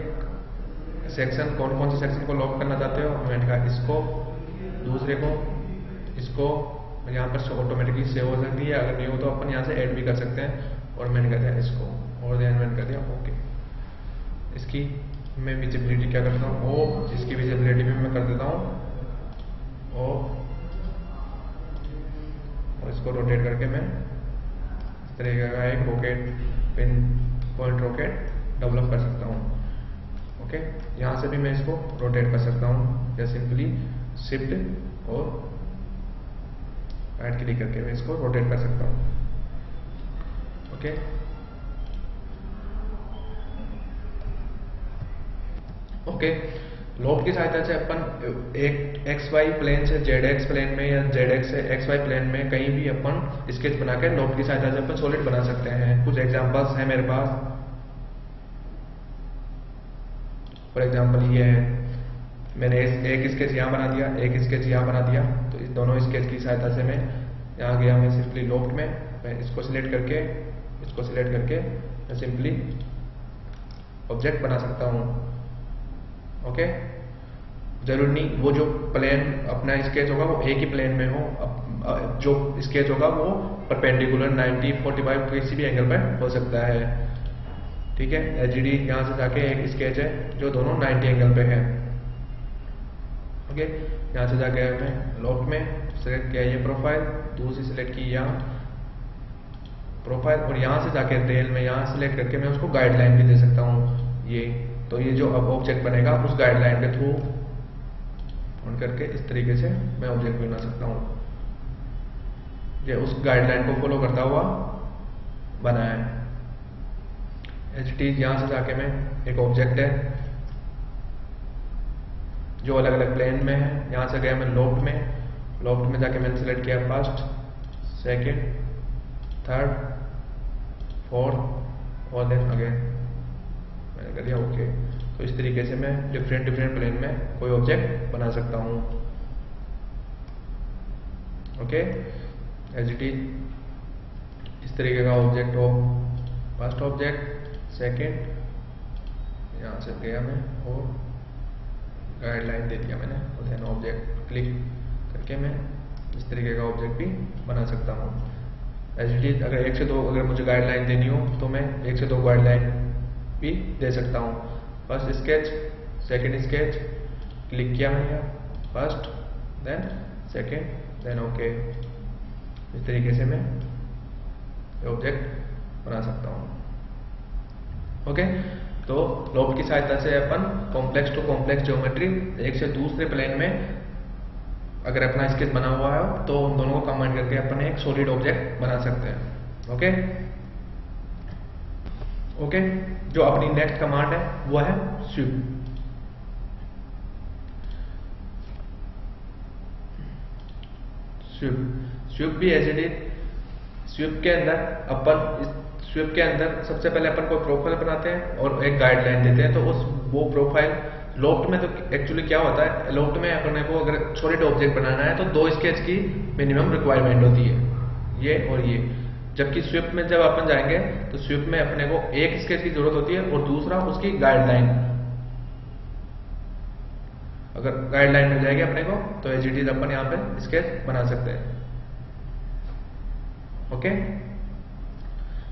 सेक्शन कौन कौन से सेक्शन को लॉक करना चाहते हो, मैंने कहा इसको, दूसरे को, इसको, यहाँ पर ऑटोमेटिकली सेव हो सकती है। अगर नहीं हो तो अपन यहाँ से ऐड भी कर सकते हैं। और मैंने कह दिया इसको, और ध्यान मैंने कर दिया ओके। इसकी मैं विजिबिलिटी क्या करता हूँ, ओ, इसकी विजिबिलिटी भी मैं कर देता हूँ ओ, और इसको रोटेट करके मैं इस तरीके का एक rocket pin point rocket develop कर सकता हूँ। ओके, यहाँ से भी मैं इसको रोटेट कर सकता हूँ या सिंपली शिफ्ट और राइट क्लिक करके मैं इसको रोटेट कर सकता हूँ। ओके, ओके, लोफ्ट की सहायता से अपन एक XY प्लेन से ZX प्लेन में या ZX से XY प्लेन में कहीं भी अपन स्केच बना के लोफ्ट की सहायता से अपन सॉलिड बना सकते हैं। कुछ एग्जांपल्स हैं मेरे पास। फॉर एग्जांपल ये है, मैंने एक स्केच यहाँ बना दिया, एक स्केच यहाँ बना दिया। तो इस दोनों स्केच की सहायता से मैं यहाँ गया, मैं सिंपली लोफ्ट में मैं इसको सिलेक्ट करके मैं सिंपली ऑब्जेक्ट बना सकता हूँ। ओके, जरूरी नहीं वो जो प्लेन अपना स्केच होगा वो एक ही प्लेन में हो, जो स्केच होगा वो परपेंडिकुलर 90, 45 किसी भी एंगल पर हो सकता है। ठीक है, LGD यहाँ से जाके एक स्केच है जो दोनों 90 एंगल पे है। ओके, यहाँ से जाके मैं लोफ्ट में सेलेक्ट किया ये प्रोफाइल, दूसरी सेलेक्ट की यहाँ प्रोफाइल, और यहाँ से जाके टेल में यहाँ सेलेक्ट करके मैं उसको गाइडलाइन भी दे सकता हूँ। ये तो ये जो अब ऑब्जेक्ट बनेगा उस गाइडलाइन के थ्रू ऑन करके इस तरीके से मैं ऑब्जेक्ट बना सकता हूँ। ये उस गाइडलाइन को फॉलो करता हुआ बना है। HT यहाँ से जाके मैं एक ऑब्जेक्ट है जो अलग अलग प्लेन में है, यहाँ से गया मैं लोफ्ट में जाके मैंने सेलेक्ट किया फर्स्ट, सेकेंड, थर्ड, फोर्थ और देन अगेन मैंने कर दिया ओके। तो इस तरीके से मैं डिफरेंट प्लेन में कोई ऑब्जेक्ट बना सकता हूँ। ओके, HT इस तरीके का ऑब्जेक्ट हो, फर्स्ट ऑब्जेक्ट, सेकेंड, यहाँ से गया मैं और गाइडलाइन दे दिया मैंने, और देन ऑब्जेक्ट क्लिक करके मैं इस तरीके का ऑब्जेक्ट भी बना सकता हूँ। HT अगर 1 से 2 अगर मुझे गाइडलाइन देनी हो तो मैं 1 से 2 गाइडलाइन भी दे सकता हूँ। First sketch, second sketch, click किया मैंने यहाँ, first then second then okay. इस तरीके से मैं ऑब्जेक्ट बना सकता हूँ। ओके, तो लोफ्ट की सहायता से अपन कॉम्प्लेक्स टू कॉम्प्लेक्स ज्योमेट्री एक से दूसरे प्लेन में अगर अपना स्केच बना हुआ है तो उन दोनों को कंबाइन करके अपन एक सॉलिड ऑब्जेक्ट बना सकते हैं। ओके, ओके, जो अपनी नेक्स्ट कमांड है वो है स्वीप। स्वीप भी ऐसे स्वीप के अंदर अपन स्वीप के अंदर सबसे पहले अपन कोई प्रोफाइल बनाते हैं और एक गाइडलाइन देते हैं। तो वो प्रोफाइल लोफ्ट में तो एक्चुअली क्या होता है, लोफ्ट में अपने को अगर सॉलिड ऑब्जेक्ट बनाना है तो 2 स्केच की मिनिमम रिक्वायरमेंट होती है, ये और ये। जबकि स्वीप में जब अपन जाएंगे तो स्वीप में अपने को एक स्केच की जरूरत होती है और दूसरा उसकी गाइडलाइन। अगर गाइडलाइन मिल जाएगी अपने को तो एजीटी अपन यहाँ पे स्केच बना सकते हैं। ओके,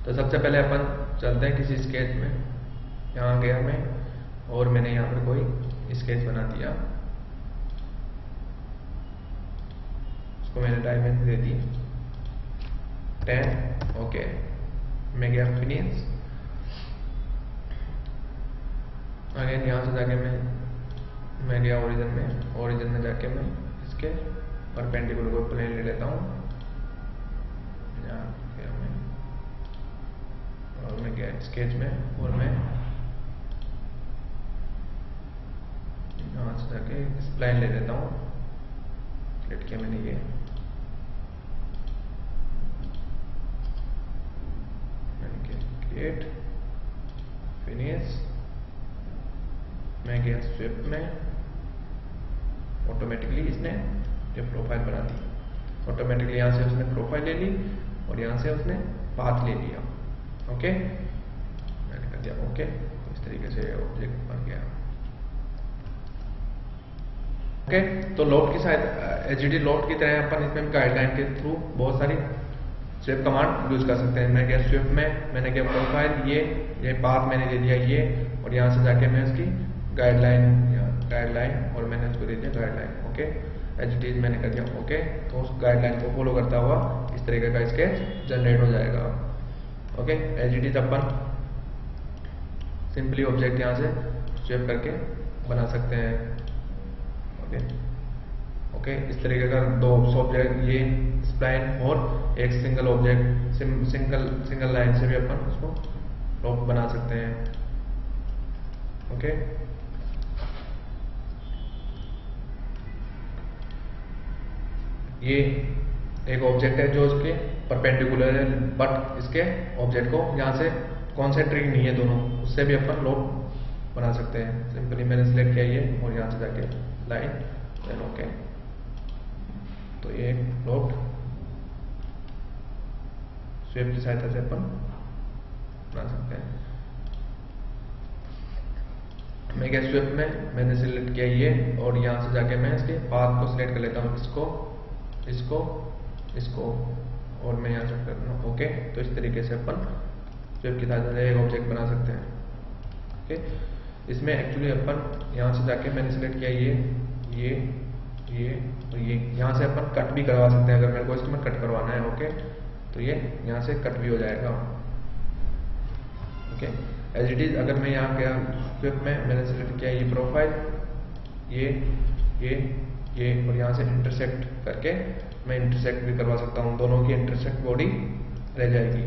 तो सबसे पहले अपन चलते हैं किसी स्केच में। यहाँ गया मैं और मैंने यहाँ पर कोई स्केच बना दिया, उसको मैंने डायमेंशन दे दी 10। ओके, मैं गया फिनिश। अगेन यहाँ से जाके मैं गया ओरिजिन में जाके मैं इसके परपेंडिकुलर को प्लेन ले लेता हूँ। यहाँ गया मैं और मैं गया स्केच में और मैं यहाँ से जाके स्प्लाइन ले लेता हूँ। सेलेक्ट किया मैंने ये, क्रिएट, फिनिश। मैं गया स्वीप में, ऑटोमेटिकली इसने ये प्रोफाइल बना दी। ऑटोमेटिकली यहाँ से उसने प्रोफाइल ले ली और यहाँ से उसने पाथ ले लिया। ओके, मैंने कर दिया ओके। तो इस तरीके से ऑब्जेक्ट बन गया। ओके, तो लोड की शायद एचडीडी लोड की तरह अपन इसमें गाइडलाइन के थ्रू बहुत सारी स्वेप कमांड यूज कर सकते हैं। मैं गया स्वेप में, मैंने किया प्रोफाइल, ये पाथ मैंने दे दिया ये, और यहाँ से जाके मैं इसकी गाइडलाइन और मैंने उसको दे दिया गाइडलाइन। ओके, एचडीडी मैंने कर दिया ओके। तो उस गाइडलाइन को फॉलो करता हुआ इस तरीके का स्केच जनरेट हो जाएगा। ओके, एचडीडी अपन सिंपली ऑब्जेक्ट यहाँ से स्वेप करके बना सकते हैं। ओके ओके, इस तरीके का दो ऑब्जेक्ट, ये स्प्लाइन और एक सिंगल ऑब्जेक्ट सिंगल लाइन से भी अपन उसको लॉक बना सकते हैं। ओके, ये एक ऑब्जेक्ट है जो इसके परपेंडिकुलर है, बट इसके ऑब्जेक्ट को यहाँ से कॉन्सेंट्रिक नहीं है दोनों, उससे भी अपन लॉक बना सकते हैं। सिंपली मैंने सिलेक्ट किया ये और यहाँ से जाके लाइन देन ओके। तो ये लॉक स्वेप की सहायता से अपन बना सकते हैं। मैं क्या स्वेप में मैंने सिलेक्ट किया ये और यहाँ से जाके मैं इसके पाथ को सिलेक्ट कर लेता हूँ, इसको और मैं यहाँ से करता हूँ ओके। तो इस तरीके से अपन स्वेप की सहायता से एक ऑब्जेक्ट बना सकते हैं। ओके, इसमें एक्चुअली अपन यहाँ से जाके मैंने सिलेक्ट किया ये और ये, यहाँ से अपन कट भी करवा सकते हैं अगर मेरे को इसमें कट करवाना है। ओके, तो ये यहाँ से कट भी हो जाएगा। ओके, एज इट इज अगर मैं यहाँ गया स्वेप में मैंने सिलेक्ट किया ये प्रोफाइल, ये और यहाँ से इंटरसेक्ट करके मैं इंटरसेक्ट भी करवा सकता हूँ, दोनों की इंटरसेक्ट बॉडी रह जाएगी।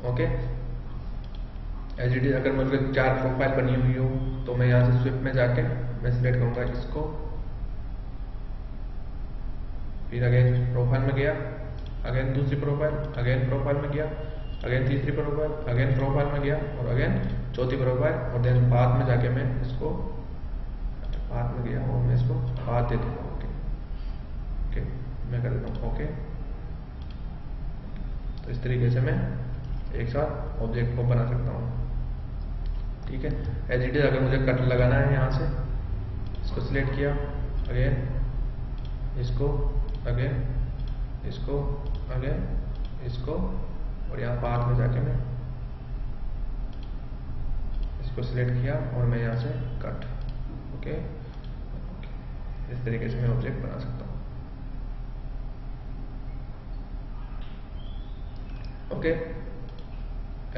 ओके, एज इट इज अगर मेरे को 4 प्रोफाइल बनी हुई हो तो मैं यहाँ से स्वेप में जाके मैं सिलेक्ट करूंगा इसको, फिर अगेन प्रोफाइल में गया, अगेन दूसरी प्रोफाइल, अगेन प्रोफाइल में गया, अगेन तीसरी प्रोफाइल, अगेन प्रोफाइल में गया और अगेन चौथी प्रोफाइल, और देन पाथ में जाके मैं इसको पाथ में गया और मैं इसको पाथ दे देता हूँ। ओके, मैं कर देता हूँ ओके। तो इस तरीके से मैं एक साथ ऑब्जेक्ट को बना सकता हूँ। ठीक है, एज इट इज अगर मुझे कट लगाना है यहाँ से इसको सिलेक्ट किया, अगेन इसको, अगेन इसको, अगेन इसको, और यहाँ पाथ में जाके मैं इसको सिलेक्ट किया और मैं यहाँ से कट। ओके, इस तरीके से मैं ऑब्जेक्ट बना सकता हूँ। ओके,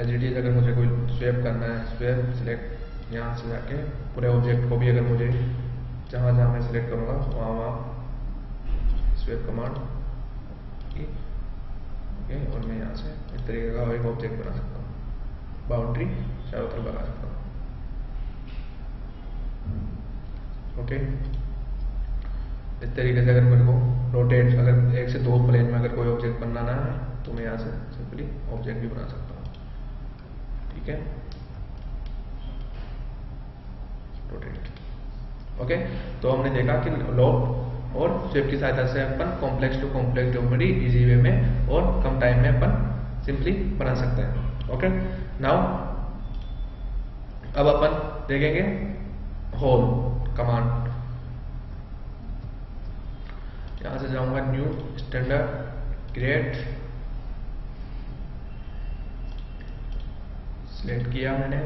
एज इट इज अगर मुझे कोई स्वेप करना है, स्वेप सिलेक्ट यहाँ से जाके पूरे ऑब्जेक्ट को भी अगर मुझे जहाँ मैं सिलेक्ट करूँगा वहाँ स्वेप कमांड की। ओके, और मैं यहाँ से इस तरीके का एक ऑब्जेक्ट बना सकता हूँ, बाउंड्री चारों तरफ लगा सकता हूँ। ओके, इस तरीके से अगर मेरे को रोटेट, अगर 1 से 2 प्लेन में अगर कोई ऑब्जेक्ट बनाना है तो मैं यहाँ से सिंपली ऑब्जेक्ट भी बना सकता हूँ। ठीक है, रोटेट। ओके, तो हमने देखा कि लॉक और स्वेप की सहायता से अपन complex to complex geometry easy way में और कम टाइम में अपन सिंपली बना सकते हैं। ओके, नाउ अब अपन देखेंगे होल कमांड। यहां से जाऊंगा न्यू स्टैंडर्ड, क्रिएट, सिलेक्ट किया मैंने,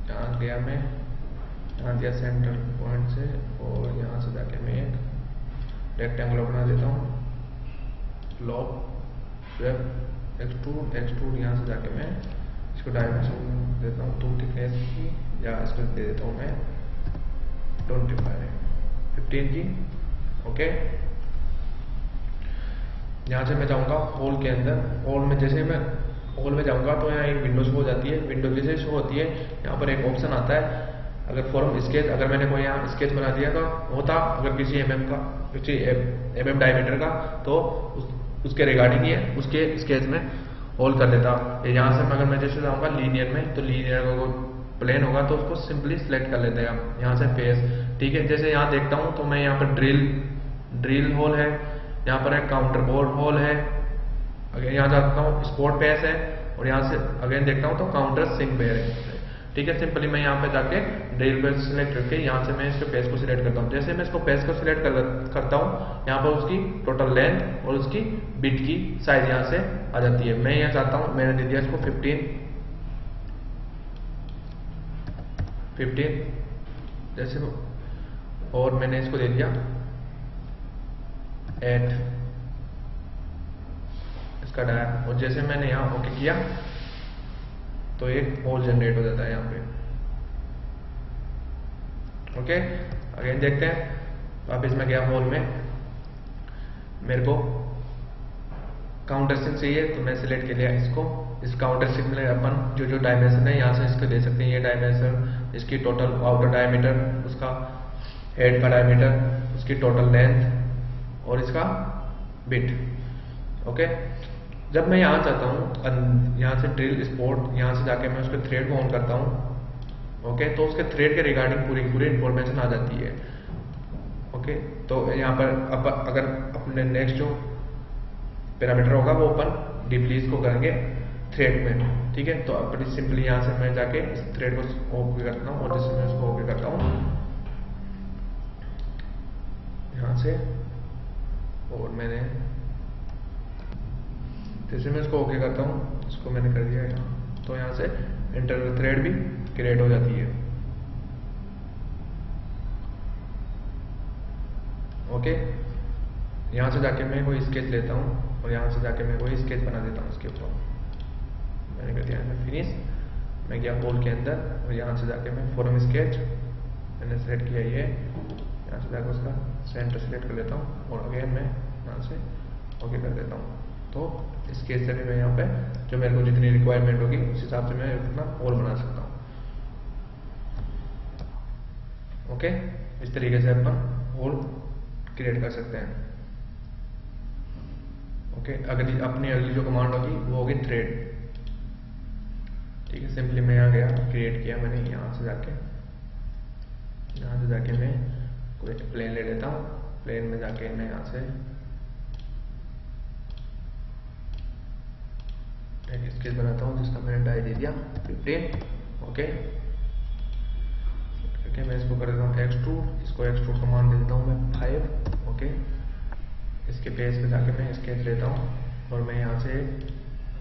यहाँ गया मैं, यहाँ दिया सेंटर पॉइंट से और यहाँ से जाके मैं एक रेक्टेंगुलर बना देता हूँ, लॉक, स्वेप, एक्सट्रूड, यहाँ से जाके मैं इसको डायमेंशन देता हूँ 2 थिकनेस की, या इसको दे देता हूँ मैं 15 की। ओके, यहाँ से मैं जाऊँगा होल के अंदर, होल में जैसे मैं होल में जाऊँगा तो यहाँ एक विंडो शो हो जाती है, विंडो जैसे शो होती है यहाँ पर एक ऑप्शन आता है, अगर फॉर्म स्केच, अगर मैंने कोई यहाँ स्केच बना दिया तो होता अगर किसी mm डायमीटर का, तो उसके रिगार्डिंग ये उसके स्केच में होल कर देता। यहाँ से अगर मैं जैसे जाऊँगा लीनियर में, तो लीनियर का कोई प्लेन होगा तो उसको सिंपली सिलेक्ट कर लेते हैं हम यहाँ से फेस। ठीक है, जैसे यहाँ देखता हूँ तो मैं यहाँ पर ड्रिल होल है, यहाँ पर एक काउंटर बोर्ड होल है, अगेन यहाँ जाता हूँ, स्पोर्ट पेस है, और यहाँ से अगेन देखता हूँ तो काउंटर सिंक पेयर है। ठीक है, सिंपली मैं यहाँ पे जाके ड्रिल पेस सिलेक्ट करके यहाँ से मैं इसके पेस को सिलेक्ट करता हूँ। जैसे मैं इसको पेस को सिलेक्ट करता हूँ, यहाँ पर उसकी टोटल लेंथ और उसकी बिट की साइज यहाँ से आ जाती है। मैं यहाँ चाहता हूँ, मैंने दे दिया इसको 15 जैसे, और मैंने इसको दे दिया 8 इसका डाया, और जैसे मैंने यहाँ ओके किया तो एक होल जनरेट हो जाता है यहाँ पे। ओके, अगेन देखते हैं, वापिस मैं गया होल में, मेरे को काउंटर सिंक चाहिए तो मैं सिलेक्ट कर लिया इसको। इस काउंटर सिंक में अपन जो डायमेंशन है यहाँ से इसको दे सकते हैं। ये डायमेंशन, इसकी टोटल आउटर डायमीटर, उसका हेड का डायमीटर, उसकी टोटल लेंथ और इसका बिट। ओके, जब मैं यहाँ चाहता हूँ, यहाँ से ड्रिल स्पोर्ट, यहाँ से जाके मैं उसके थ्रेड को ऑन करता हूँ। ओके, तो उसके थ्रेड के रिगार्डिंग पूरी इंफॉर्मेशन आ जाती है। ओके, तो यहाँ पर अगर अपने नेक्स्ट जो पैरामीटर होगा वो अपन डीपली इसको करेंगे थ्रेड में। ठीक है, तो अपन सिंपली यहाँ से मैं जाके इस थ्रेड को ओके करता हूँ, और जैसे मैं उसको ओके करता हूँ यहाँ से, और मैंने जैसे मैं इसको ओके करता हूँ, इसको मैंने कर दिया यहाँ, तो यहाँ से इंटरनल थ्रेड भी क्रिएट हो जाती है। ओके, यहाँ से जाके मैं कोई स्केच लेता हूँ, और यहाँ से जाके मैं कोई स्केच बना देता हूँ इसके ऊपर। मैंने कर दिया फिनिश, मैं गया होल के अंदर, और यहाँ से जाके मैं फॉर्म स्केच मैंने सेलेक्ट किया, ये यहाँ से जाकर उसका सेंटर सेलेक्ट कर लेता हूँ, और अगेन मैं यहाँ से ओके कर देता हूँ। तो स्केच से भी मैं यहाँ पे जो मेरे को जितनी रिक्वायरमेंट होगी उस हिसाब से मैं अपना होल बना सकता हूँ। ओके, इस तरीके से अपन होल क्रिएट कर सकते हैं। ओके, अगली जो कमांड होगी वो होगी थ्रेड। ठीक है, सिंपली मैं यहाँ गया, क्रिएट किया मैंने, यहाँ से जाके मैं कोई प्लेन ले लेता हूँ। प्लेन में जाके मैं यहाँ से एक स्केच बनाता हूँ जिसका मैंने डाई दे दिया 15। ओके, मैं इसको कर देता हूँ एक्सट्रूड, इसको एक्सट्रूड कमांड दे देता हूँ मैं 5। ओके, इसके पेज पे जाके मैं स्केच लेता हूँ, और मैं यहाँ से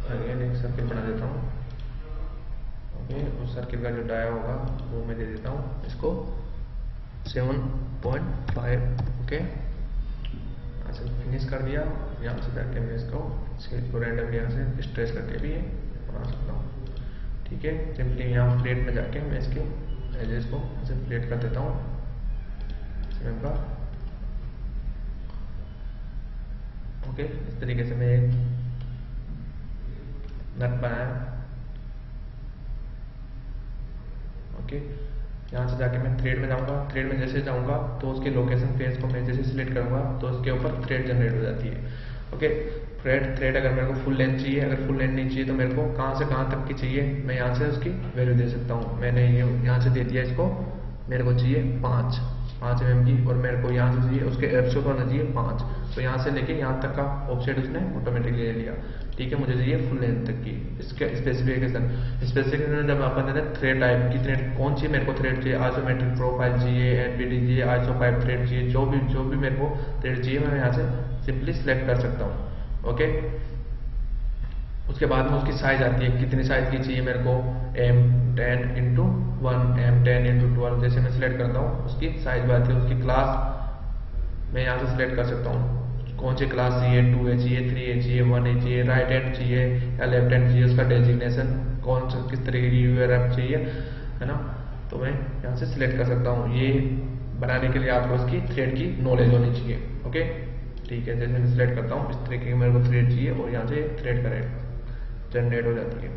अगेन एक सर्किल बना देता हूँ। ओके, उस सर्किल का जो डाया होगा वो मैं दे देता हूँ इसको 7.5। ओके, यहाँ से फिनिश कर दिया। यहाँ से जाके मैं इसको स्केच को रैंडमली यहाँ से स्ट्रेच करके भी बना सकता हूँ। ठीक है, सिंपली यहाँ प्लेट में जाके मैं इसके एजेस को ऐसे प्लेट कर देता हूँ सेम का। ओके, इस तरीके से मैं एक नट बनाया। ओके, यहाँ से जाके मैं थ्रेड में जाऊँगा। थ्रेड में जैसे जाऊँगा तो उसके लोकेशन पेज को मैं जैसे सिलेक्ट करूँगा तो उसके ऊपर थ्रेड जनरेट हो जाती है। ओके, थ्रेड अगर मेरे को फुल लेंथ चाहिए, अगर फुल लेंथ नहीं चाहिए तो मेरे को कहाँ से कहाँ तक की चाहिए, मैं यहाँ से उसकी वैल्यू दे सकता हूँ। मैंने ये यहाँ से दे दिया इसको, मेरे को चाहिए 5 mm की, और मेरे को यहाँ से चाहिए उसके एप्सोट होना चाहिए 5, तो यहाँ से लेके यहाँ तक का ऑफसेट उसने ऑटोमेटिकली ले लिया। ठीक है, मुझे चाहिए फुल लेंथ तक की। इसके स्पेसिफिकेशन जब अपन देते हैं थ्रेड टाइप की, थ्रेड कौन सी मेरे को थ्रेड चाहिए, आइसोमेट्रिक प्रोफाइल चाहिए, एनपीटी चाहिए, आइसो पाइप थ्रेड चाहिए, जो भी मेरे को थ्रेड चाहिए मैं यहाँ से सिंपली सिलेक्ट कर सकता हूँ। ओके, उसके बाद में उसकी साइज आती है, कितनी साइज की चाहिए मेरे को, M10 × 1, M10 × 12, जैसे मैं सिलेक्ट करता हूँ उसकी साइज बात है। उसकी क्लास मैं यहाँ से सिलेक्ट कर सकता हूँ, कौन सी क्लास चाहिए, 2A चाहिए, 3A चाहिए, 1A चाहिए, राइट हैंड चाहिए या लेफ्ट हैंड चाहिए, उसका डेजिग्नेशन कौन सा किस तरीके की URF चाहिए, है ना, तो मैं यहाँ से सिलेक्ट कर सकता हूँ। ये बनाने के लिए आपको उसकी थ्रेड की नॉलेज होनी चाहिए। ओके, ठीक है, जैसे मैं सिलेक्ट करता हूँ इस तरीके की मेरे को थ्रेड चाहिए, और यहाँ से थ्रेड करेक्ट जनरेट हो जाती है।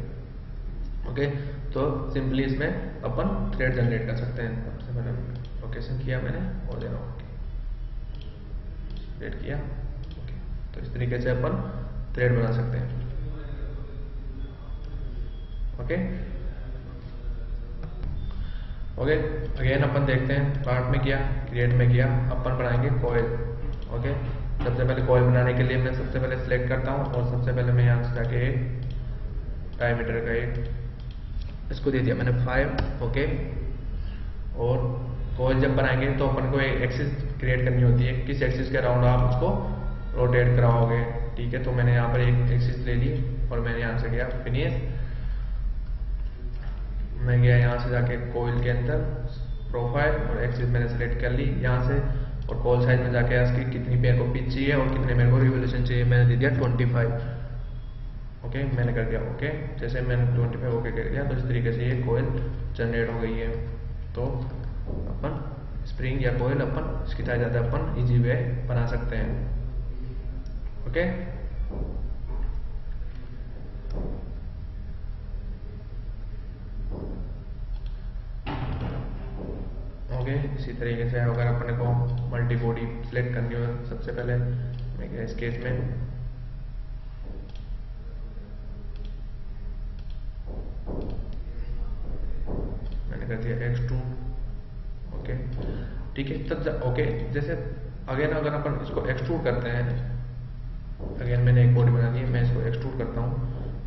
ओके, तो सिंपली इसमें अपन थ्रेड जनरेट कर सकते हैं। सबसे पहले लोकेशन किया मैंने, और देना थ्रेड किया। ओके, तो इस तरीके से अपन थ्रेड बना सकते हैं। ओके, अगेन अपन देखते हैं पार्ट में किया, क्रिएट में किया, अपन बनाएंगे कॉइल। ओके, सबसे पहले कॉइल बनाने के लिए मैं सबसे पहले सिलेक्ट करता हूँ और सबसे पहले मैं यहाँ से जाके एक डायमीटर का एक इसको दे दिया मैंने 5। ओके, और कॉइल जब बनाएंगे तो अपन को एक एक्सिस क्रिएट करनी होती है, किस एक्सिस के अराउंड आप उसको रोटेट कराओगे। ठीक है, तो मैंने यहाँ पर एक एक्सिस ले ली और मैंने यहाँ से गया फिनिश। मैं गया यहाँ से जाके कॉइल के अंदर प्रोफाइल और एक्सिस मैंने सेलेक्ट कर ली यहाँ से, और कॉल साइज में जाके इसकी कितनी मेरे को पिच चाहिए और कितने मेरे को रिवोल्यूशन चाहिए मैंने दे दिया 25। ओके, मैंने कर दिया ओके। जैसे मैंने 25 ओके कर दिया तो इस तरीके से ये कॉइल जनरेट हो गई है। तो अपन स्प्रिंग या कॉइल अपन इसकी ज़्यादा अपन इजी वे बना सकते हैं। ओके, ओके, इसी तरीके से अगर अपने को मल्टी बॉडी सिलेक्ट करनी हो, सबसे पहले मैं गया इस केस में मैंने कर दिया एक्सट्रूड। ओके, ठीक है, तब ओके जैसे अगेन अगर अपन इसको एक्सट्रूड करते हैं, अगेन मैंने एक बॉडी बना दी है, मैं इसको एक्सट्रूड करता हूँ।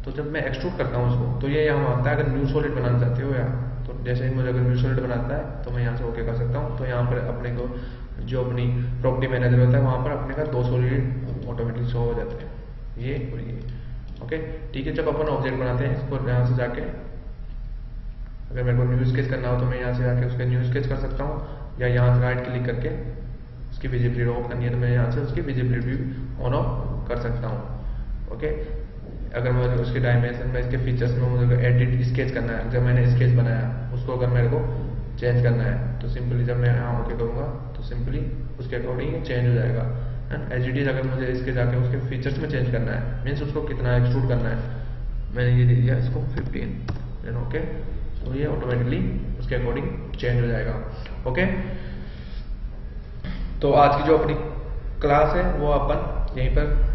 तो जब मैं एक्सट्रूड करता हूँ इसको तो ये यहाँ मांगता है अगर न्यू सॉलिड बनाना चाहते हो या, तो जैसे ही मुझे अगर न्यू सॉलिड बनाता है तो मैं यहाँ से ओके कर सकता हूँ। तो यहाँ पर अपने को जो अपनी प्रॉपर्टी मैनेजर होता है वहाँ पर अपने का 2 सॉलिड ऑटोमेटिक शो हो जाते हैं, ये और ये। ओके, ठीक है, जब अपन ऑब्जेक्ट बनाते हैं इसको यहाँ से जाके अगर मेरे को न्यू स्केच करना हो तो मैं यहाँ से जाके उसका न्यू स्केच कर सकता हूँ, या यहाँ से राइट क्लिक करके उसकी विजिबिलिटी ऑफ करनी है तो मैं यहाँ से उसकी विजिबिलिटी ऑन ऑफ कर सकता हूँ। ओके, अगर मुझे उसके डायमेंशन में इसके फीचर्स में मुझे एडिट स्केच करना है, जब मैंने स्केच बनाया उसको अगर मेरे को चेंज करना है तो सिंपली जब मैं यहाँ ओके करूँगा तो सिंपली उसके अकॉर्डिंग चेंज हो जाएगा। एज इट इज अगर मुझे इसके जाके उसके फीचर्स में चेंज करना है, मीन्स उसको कितना एक्सट्रूड करना है, मैंने ये दे दिया इसको 15, देन ओके, तो ये ऑटोमेटिकली उसके अकॉर्डिंग चेंज हो जाएगा। ओके, तो आज की जो अपनी क्लास है वो अपन यहीं पर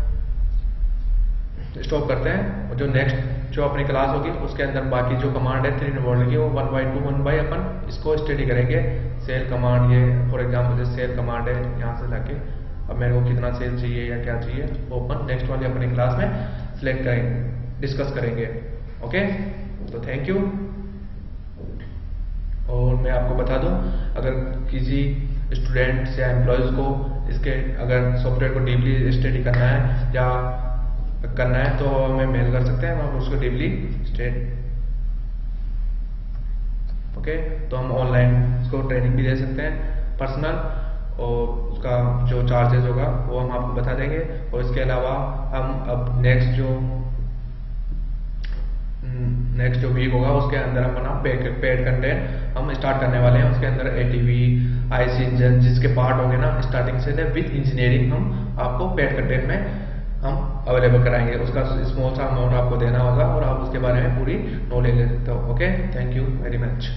स्टॉप करते हैं, और जो नेक्स्ट जो अपनी क्लास होगी उसके अंदर बाकी जो कमांड है 3 इन्वॉल्व की वो 1 बाय 2 1 बाय अपन इसको स्टडी करेंगे। सेल कमांड, ये फॉर एग्जांपल जैसे सेल कमांड है, यहाँ से जाके अब मेरे को कितना सेल चाहिए या क्या चाहिए वो अपन नेक्स्ट वाली अपनी क्लास में सिलेक्ट करेंगे, डिस्कस करेंगे। ओके, तो थैंक यू। और मैं आपको बता दूं, अगर किसी स्टूडेंट्स या एम्प्लॉयज़ को इसके अगर सॉफ्टवेयर को डीपली स्टडी करना है या करना है तो हमें मेल कर सकते हैं, हम उसको डीपली ओके, तो हम ऑनलाइन उसको ट्रेनिंग भी दे सकते हैं पर्सनल, और उसका जो चार्जेस होगा वो हम आपको बता देंगे। और इसके अलावा हम अब नेक्स्ट जो वीक होगा उसके अंदर हम अपना पेड कंटेंट हम स्टार्ट करने वाले हैं। उसके अंदर एटीवी आईसी इंजन जिसके पार्ट होंगे ना स्टार्टिंग से विद इंजीनियरिंग हम आपको पेड कंटेंट में हम अवेलेबल कराएंगे। उसका स्मॉल सा अमाउंट आपको देना होगा और आप उसके बारे में पूरी नॉलेज ले सकते हो। Okay, thank you very much.